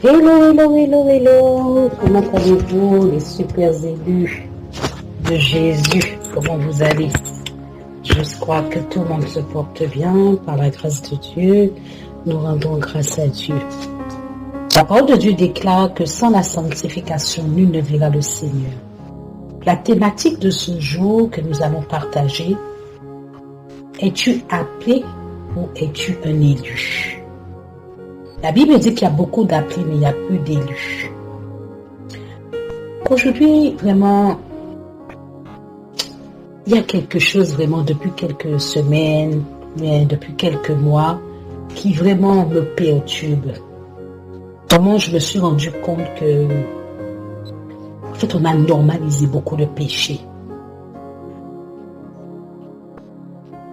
Hello, hello, hello, hello. Comment allez-vous, les super élus de Jésus? Comment vous allez? Je crois que tout le monde se porte bien par la grâce de Dieu. Nous rendons grâce à Dieu. La parole de Dieu déclare que sans la sanctification, nul ne verra le Seigneur. La thématique de ce jour que nous allons partager, es-tu appelé ou es-tu un élu? La Bible dit qu'il y a beaucoup d'appelés, mais il y a peu d'élus. Aujourd'hui, vraiment, il y a quelque chose vraiment depuis quelques semaines, mais depuis quelques mois, qui vraiment me perturbe. Comment je me suis rendu compte que, en fait, on a normalisé beaucoup le péché.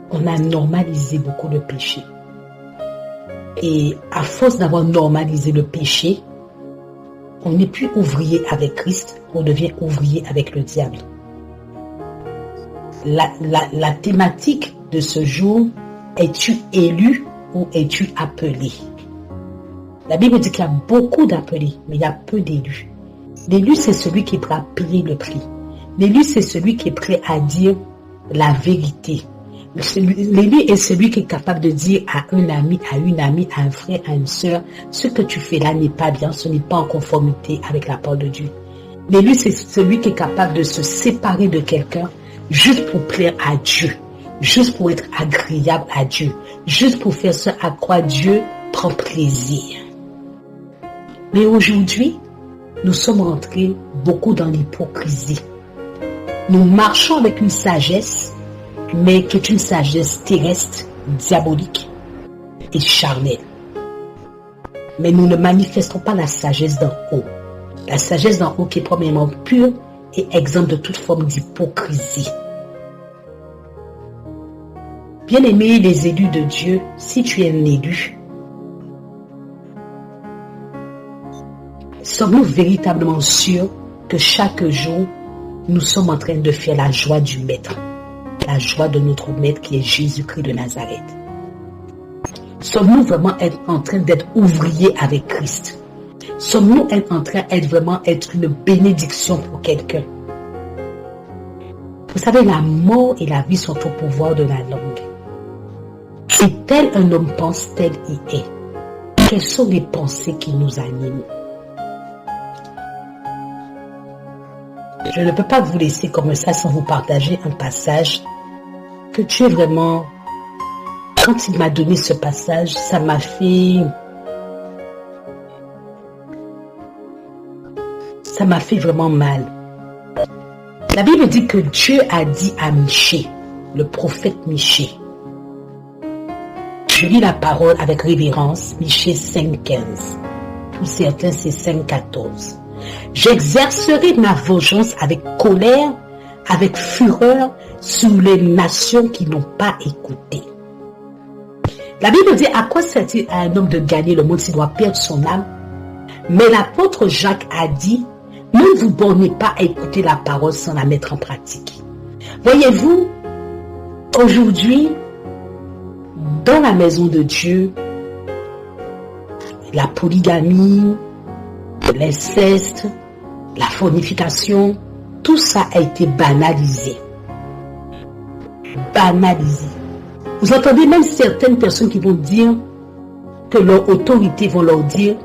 On a normalisé beaucoup le péché. Et à force d'avoir normalisé le péché, on n'est plus ouvrier avec Christ, on devient ouvrier avec le diable. La thématique de ce jour, es-tu élu ou es-tu appelé? La Bible dit qu'il y a beaucoup d'appelés, mais il y a peu d'élus. L'élu, c'est celui qui est prêt à payer le prix. L'élu, c'est celui qui est prêt à dire la vérité. L'élu est celui qui est capable de dire à un ami, à une amie, à un frère, à une sœur, ce que tu fais là n'est pas bien, ce n'est pas en conformité avec la parole de Dieu. L'élu, c'est celui qui est capable de se séparer de quelqu'un juste pour plaire à Dieu, juste pour être agréable à Dieu, juste pour faire ce à quoi Dieu prend plaisir. Mais aujourd'hui, nous sommes rentrés beaucoup dans l'hypocrisie. Nous marchons avec une sagesse, mais qui est une sagesse terrestre, diabolique et charnelle. Mais nous ne manifestons pas la sagesse d'en haut. La sagesse d'en haut qui est premièrement pure et exempte de toute forme d'hypocrisie. Bien-aimés les élus de Dieu, si tu es un élu, sommes-nous véritablement sûrs que chaque jour, nous sommes en train de faire la joie du Maître? La joie de notre Maître qui est Jésus-Christ de Nazareth. Sommes-nous vraiment en train d'être ouvriers avec Christ? Sommes-nous en train d'être vraiment une bénédiction pour quelqu'un? Vous savez, la mort et la vie sont au pouvoir de la langue. Et tel un homme pense, tel il est. Quelles sont les pensées qui nous animent? Je ne peux pas vous laisser comme ça sans vous partager un passage que Dieu vraiment, quand il m'a donné ce passage, ça m'a fait vraiment mal. La Bible dit que Dieu a dit à Michée, le prophète Michée, je lis la parole avec révérence, Michée 5,15. Pour certains, c'est 5,14. J'exercerai ma vengeance avec colère, avec fureur sur les nations qui n'ont pas écouté. La Bible dit, à quoi sert-il à un homme de gagner le monde s'il doit perdre son âme? Mais l'apôtre Jacques a dit, ne vous bornez pas à écouter la parole sans la mettre en pratique. Voyez-vous, aujourd'hui, dans la maison de Dieu, la polygamie, l'inceste, la fornication, tout ça a été banalisé. Banalisé. Vous entendez même certaines personnes qui vont dire que leur autorité vont leur dire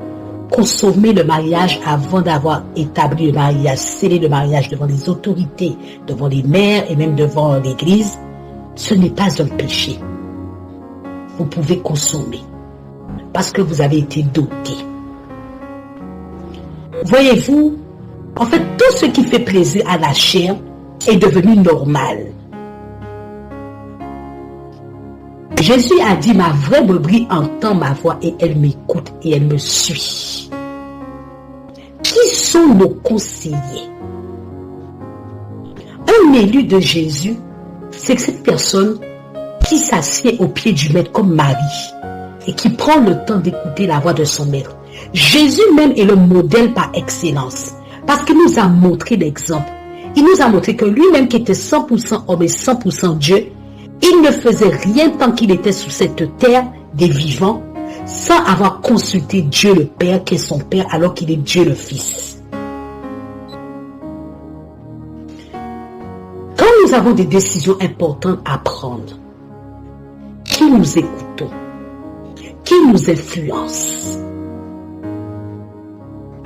consommer le mariage avant d'avoir établi le mariage, sceller le mariage devant les autorités, devant les maires et même devant l'église. Ce n'est pas un péché. Vous pouvez consommer parce que vous avez été doté. Voyez-vous, en fait, tout ce qui fait plaisir à la chair est devenu normal. Jésus a dit, ma vraie brebis entend ma voix et elle m'écoute et elle me suit. Qui sont nos conseillers? Un élu de Jésus, c'est cette personne qui s'assied au pied du Maître comme Marie et qui prend le temps d'écouter la voix de son Maître. Jésus même est le modèle par excellence parce qu'il nous a montré l'exemple. Il nous a montré que lui-même qui était 100% homme et 100% Dieu, il ne faisait rien tant qu'il était sur cette terre des vivants sans avoir consulté Dieu le Père, qui est son Père, alors qu'il est Dieu le Fils. Quand nous avons des décisions importantes à prendre, qui nous écoutons? Qui nous influence?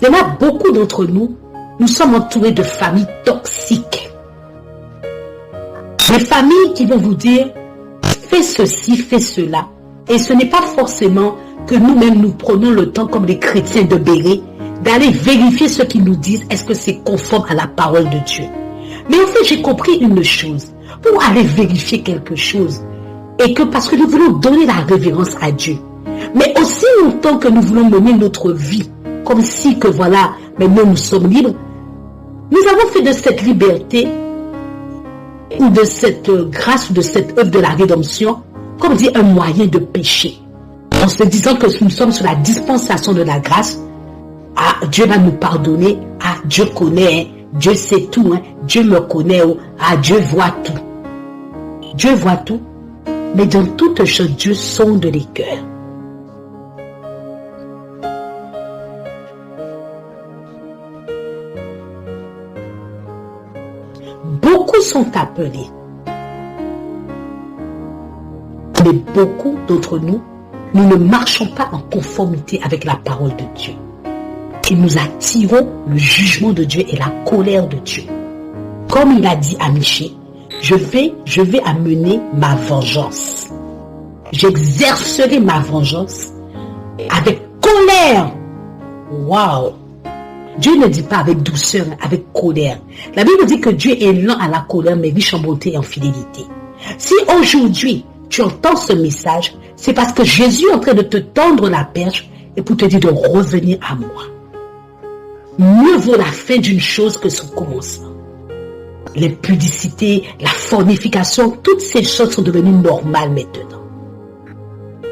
Il y en a beaucoup d'entre nous, nous sommes entourés de familles toxiques. Des familles qui vont vous dire, fais ceci, fais cela. Et ce n'est pas forcément que nous-mêmes nous prenons le temps, comme les chrétiens de Béret, d'aller vérifier ce qu'ils nous disent, est-ce que c'est conforme à la parole de Dieu. Mais en fait, j'ai compris une chose. Pour aller vérifier quelque chose, et que parce que nous voulons donner la révérence à Dieu, mais aussi longtemps que nous voulons mener notre vie, comme si que voilà, maintenant nous sommes libres, nous avons fait de cette liberté, ou de cette grâce, ou de cette œuvre de la rédemption, comme dit, un moyen de péché. En se disant que nous sommes sous la dispensation de la grâce, ah, Dieu va nous pardonner, ah, Dieu connaît, Dieu sait tout, Dieu me connaît, ah, Dieu voit tout. Dieu voit tout, mais dans toutes choses, Dieu sonde les cœurs. Beaucoup sont appelés, mais beaucoup d'entre nous, nous ne marchons pas en conformité avec la parole de Dieu. Et nous attirons le jugement de Dieu et la colère de Dieu. Comme il a dit à Michée, je vais amener ma vengeance. J'exercerai ma vengeance avec colère. Waouh! Dieu ne dit pas avec douceur, avec colère. La Bible dit que Dieu est lent à la colère, mais riche en bonté et en fidélité. Si aujourd'hui, tu entends ce message, c'est parce que Jésus est en train de te tendre la perche et pour te dire de revenir à moi. Mieux vaut la fin d'une chose que son commencement. L'impudicité, la fornication, toutes ces choses sont devenues normales maintenant.